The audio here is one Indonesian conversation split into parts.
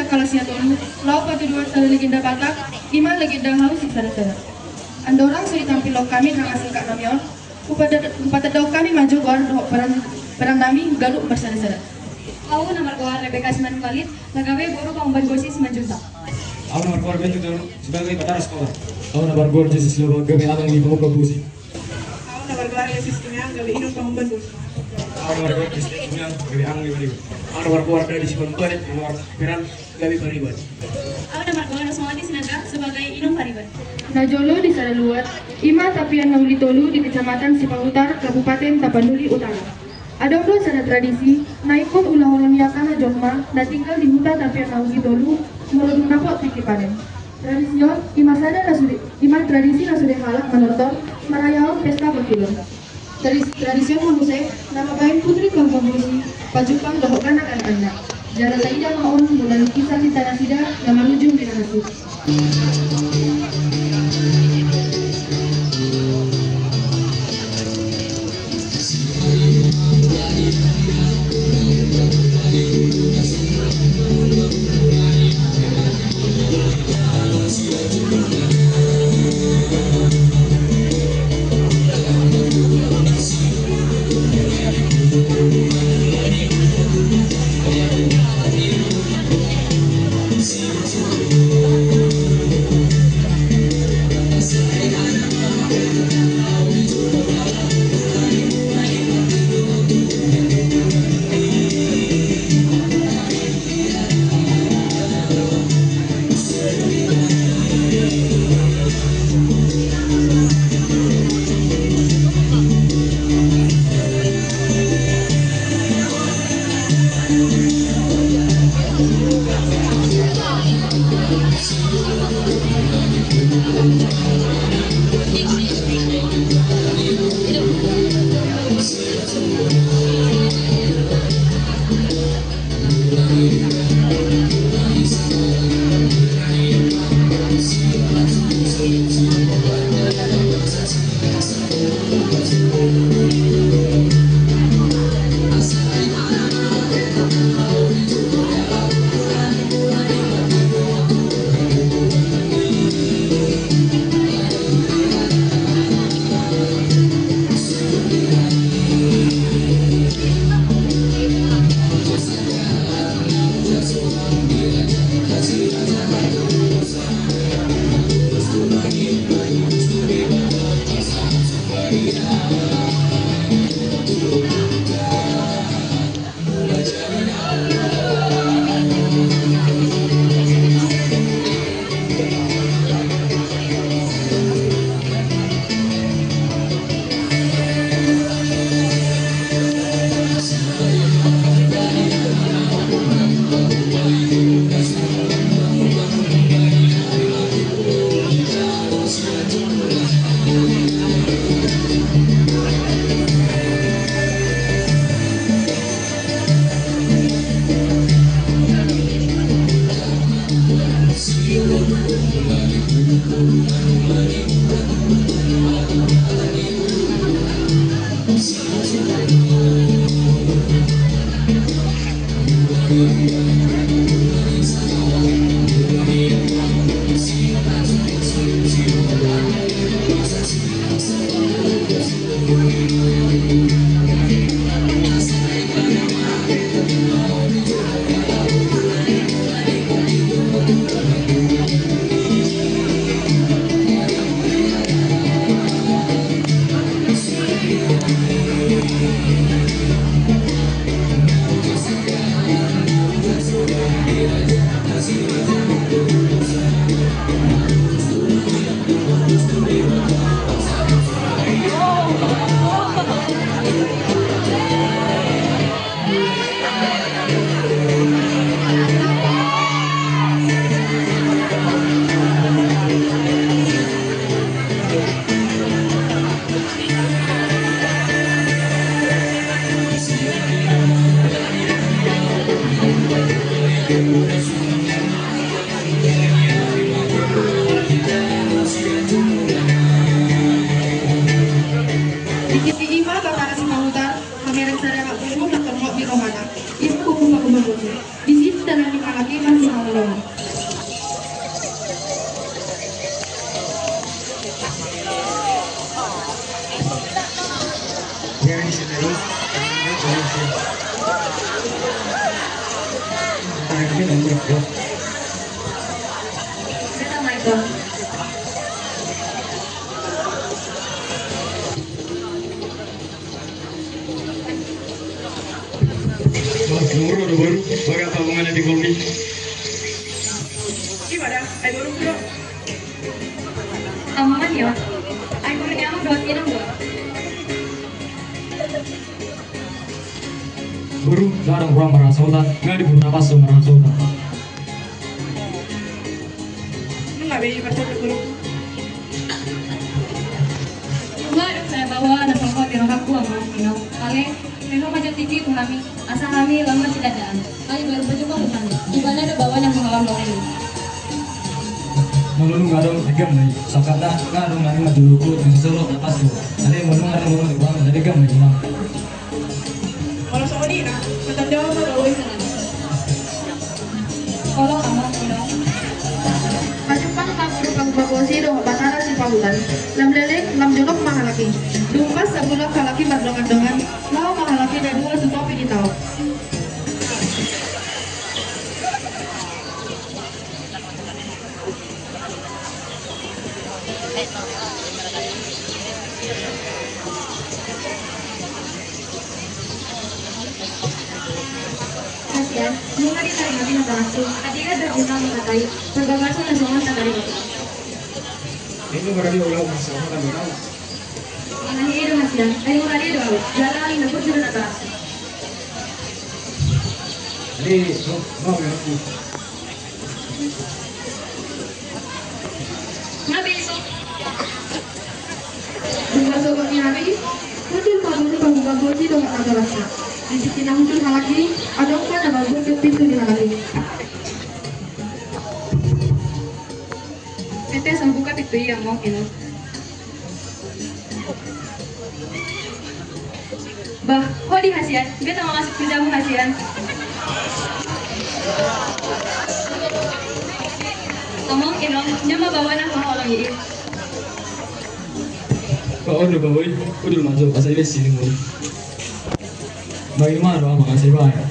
kalasnya tolu, lau patuduan sada legenda Batak, ima legenda haus di sana. Andorang suri tampil lo kami hang asing kak namion, upata dau kami maju war doh perang nami galuk bersada-sada. Aku nomor gua Rebecca Siman Khalid, lagawe boru pangban gosi 9 juta. Aku nomor gua Bentuk sebagai batara sekolah. Aku nomor gua Yesus Lobo kami alang di bawah kabusi. Ako nabargar Yesus Tumiang, gabi inong pangumban po. Aku nomor gua Yesus Tumiang gabi ang liban. Aku nomor gua dari Simon Kuarit, nomor Peran gabi pariban. Aku nomor gua Rosmawati Sinaga sebagai Inung Pariban. Najolo di sana luar, ima tapian nauli tolu di kecamatan Sipahutar, Kabupaten Tapanuli Utara. Ada pun sana tradisi, naikut ulah orang yakana jomma, na tinggal di hutan tapian nauli tolu, merudung napot tiki panen. Tradision, ima tradisi na sudah halak menonton, merayakan pesta berkilon. Tradisi manusia, nama baik putri kampung musi, pajupang dohokan anak-anak. Jalan saida maun mulai kisah di tanah sida, yang menuju Minahasa. Di sini dalam laki masih hamelong. Biarin di sini terus. Tarik ini nomor berapa? Kita Michael. Nomor udah baru. Bagaimana apa hubungannya di Goldi? Gimana? Ay baru bro. Aman ya. Ay baru nyamuk dot minum dot. Guru, larang kurang merasotan, nggak diberi napas tuh merasotan. Lu nggak beli pasal bro. Baru saya bawa anak songkot di rokok buang minum. Kali minum aja TV tuh kami. Asal kami lama tidak ada. Kali baru berjumpa bukan. Gimana ada bawaan yang mengalam dong ini. Nulung nggak dong, tegam nih. Sakata nggak dong nanti maju dulu, bisa solo napas tuh. Ada yang nggak dong, jadi tegam nih cuma. Kalau soal ini nah, matanda mo bawa isa na. Kalau kamu minum. Kajupang kabur pagbabosi do batara si pahutan. Lam lelek, lam jonok mahalaki. Dumpas sa bulak kalaki madongan-dongan. Lao mahalaki na dua sutopi di tao. Kasihan, bunga ditarik natin na bangso. Ketika berguna mengkatai, perbagasan nasional tak dari bapak. Ini berarti ulah bersama kan tahu. Ini hidup kasihan, ayo hari itu aku. Jalan ini pun sudah tak. Jadi, mau ya aku. Ngapain itu? Dumpas sobat nyari. Muncul kabur pagbabosi do matarasa. Di sisi na muncul halaki, adong pa na bagong pintu di halaki. Ete sambuka itu ya mau kilo. Bah, kok di kasihan? Beta mau masuk kerjamu kasihan. Ngomong kilo, nyama bawa nak mau orang ini. Kau udah bawa, udah masuk asal ini sini mau. Bagaimana doa makasih banyak.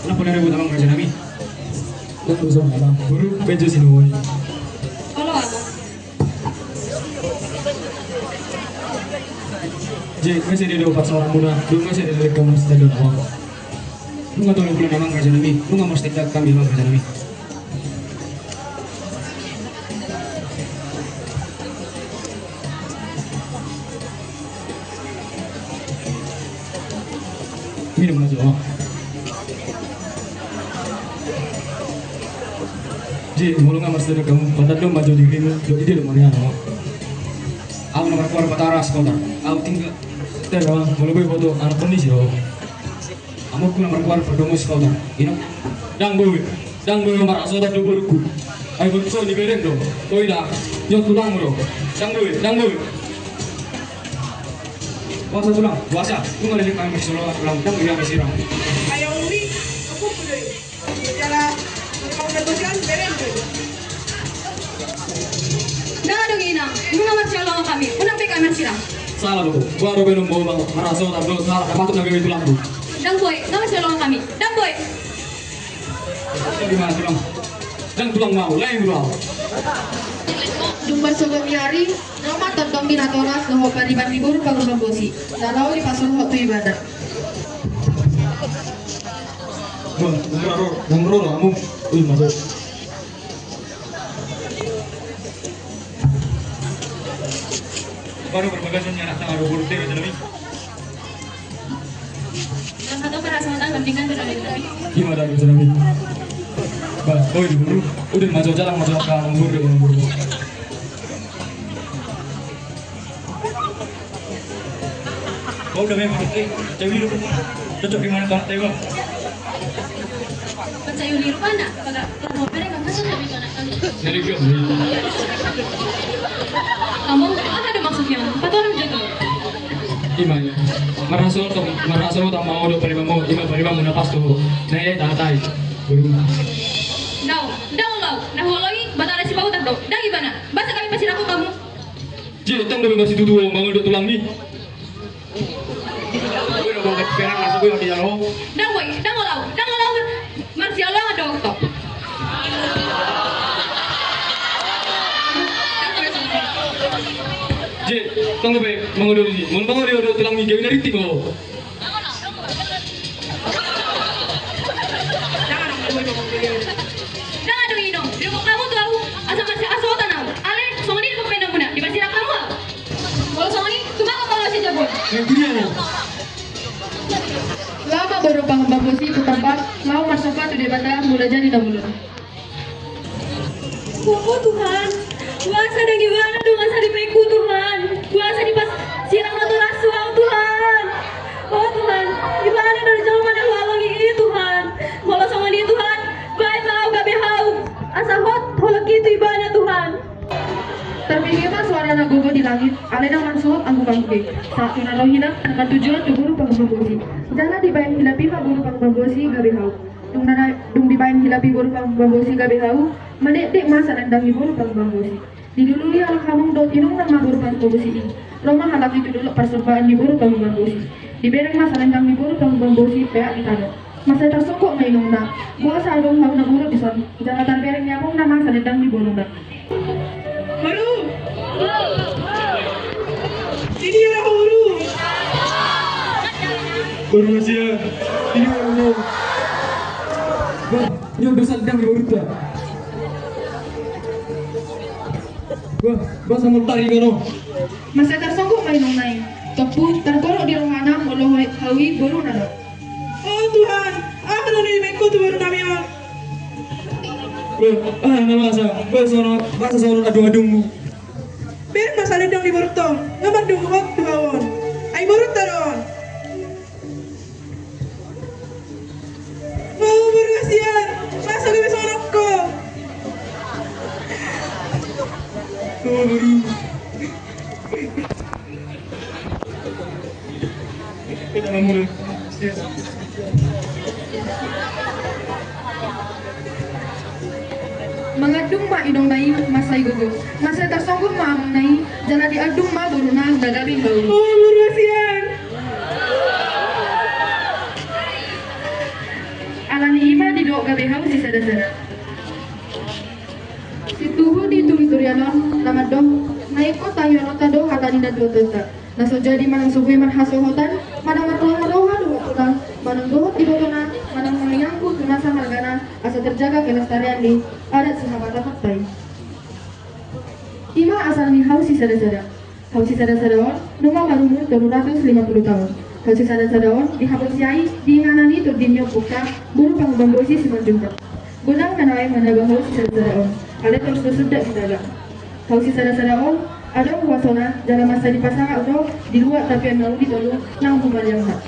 Kenapa nih ribut abang kerja kami? Dan usah abang, guru bejo sini mau. Kalau aku, Jadi masih di dapat seorang muda, lu masih di dalam kamu stadion awal. Lu nggak tahu yang pulang abang kerja kami. Lu nggak mau setek kami abang kerja kami. Minum aja, oh. Ji, mulu nggak mesti kamu, padahal lu maju di game, lu ide lu mana oh. Aku nomor keluar batara sekolah. Aku tinggal. Tapi mulu gue foto anak kondisi oh. Kamu pun nomor keluar berdomus sekolah. Ini. Dang gue marah soda dulu berku. Ayo berkuso di bereng dong. Koi dah, jauh tulang bro. Dang gue. Puasa tulang, puasa. Lu nggak lihat kami solo pulang. Dan bilang siram. Ayaw uwi, ako po rin. Kaya, kalau nagusyan, beren ko. nggak ada inang. Ibu nggak masih lawan kami. Kenapa kami siram? Salah lu, gua udah belum bawa marah soda bro. Salah, patut nggak tulang bro. Dang boy, nggak masih lawan kami. Dang boy. Gimana tulang? Dang tulang mau, lain bro. Dumpas sobat nyari. Nama tentang binatoras no pariban libur pagbabosi. Dalau di pasal waktu ibadah. Nomor kamu, masuk. Baru berbagasannya anak tanggal 20 kerja kami. Yang satu perasaan gantikan dari kami. Gimana bisa nabi? Bah, koi dulu, udah masuk jalan masuk ke lembur ke lembur. Kau udah memang cewek lu cocok di mana kalau tewak? Percaya liru mana? Kagak mau mereka nggak masuk tapi anak kami. Jadi gue Kamu ada maksudnya? Apa tuh orang jaga? gimana? Marah soda mau udah paribamu, ima paribamu na pasto. Naya tatai. Guru. lau. Nah holoi batara si pautar do. Dang gimana? Basa kami pasir aku kamu. Je, tang dulu masih tutu bangun dua tulang ni. Gue udah bawa kepikiran langsung gue di jalan. Dang boy, dang lau. Marsial lo ada waktu. Je, tang dulu bangun dulu ni. Mau bangun dua tulang ni gawin dari tinggal. Jangan dong gue ngomong begini. Dang ada ino. Di rumah kamu tuh aku asa masih asotan aku. Ale, songi di pependa muna. Di pasir kamu. Kalau songi, cuma kalau si jabon. Yang dia ni. Lama baru pangbabosi ke tempat, lau marsofa tu di bata mula jadi dahulu. Oh Tuhan, kuasa dan gimana dong asa di peku Tuhan. Kuasa di pas sirang atau rasuau Tuhan. Oh Tuhan, gimana dari jauh mana halangi ini Tuhan. Kalau sama dia Tuhan, baik mau gabe hau. Asa hot, holok itu ibadah Tuhan. Terpikir suara nagogo di langit, alena mansuhok anggu bangke. Saat tunarohina, akan tujuan tu guru pangbabosi. Jangan dibayang hilapi pak guru pangbabosi gabe hau. Dung dibayang hilapi guru pangbabosi gabe hau, mendik masa nandang guru pangbabosi. Didului alang hamung dot inung nama guru pangbabosi ini. Roma halap itu dulu persembahan di guru pangbabosi. Dibereng masa nandang di guru pangbabosi peak ditano. Masa tersungkuk na inung na. Buah sarung hau na guru bison. Jangan bereng nyamung na masa nandang di guru na. Guru. Sini ya guru. Baru masih ya. Ini baru. Wah, nyo dosa dang di urut. Wah, bahasa multari kano. Masa tersungkuk na inung nai. Topu tergolok di rohana molo hawi guru na. Oh Tuhan, aku nani meko tu baru nami awak. Nama bahasa sono adung-adungmu. Ber masalah dong di baru tong, ngamar dong hot tu bawon. Ay baru taron. Oh baru kasihan, masa gue bisa rokko. Oh, baru. Kita mulai. Mengadung ma idong nai masai gogo. Masa tersungkuk ma amang nai, jangan diadung ma guru na gagabi hau. Oh baru kasihan. Alani ima di doa gabe hau si sada-sada. Si tuhu di turiturianon nama dong naiko tayo nota do hatani na dua tota. Naso jadi manang suhui man hasohotan, manang matuha doha doha tuna, manang dohot di botona, manang mangiyangku tuna sa hargana, asa terjaga kelestarian di adat sahabat faktai. Ima asal ni hau si sada-sada. Hau si sada-sada on, numa marumur 250 tahun. Hau si sada-sada on, dihapus siai, diinganani tur dinyo bukta, buru pangbambosi si manjungka. Gunang kanawai managa hau si sada-sada on, ale terus susudak mendadak. Hau si sada-sada on, ada kuasona dalam masa di pasar atau di luar tapi yang lalu ditolong nang human yang hak.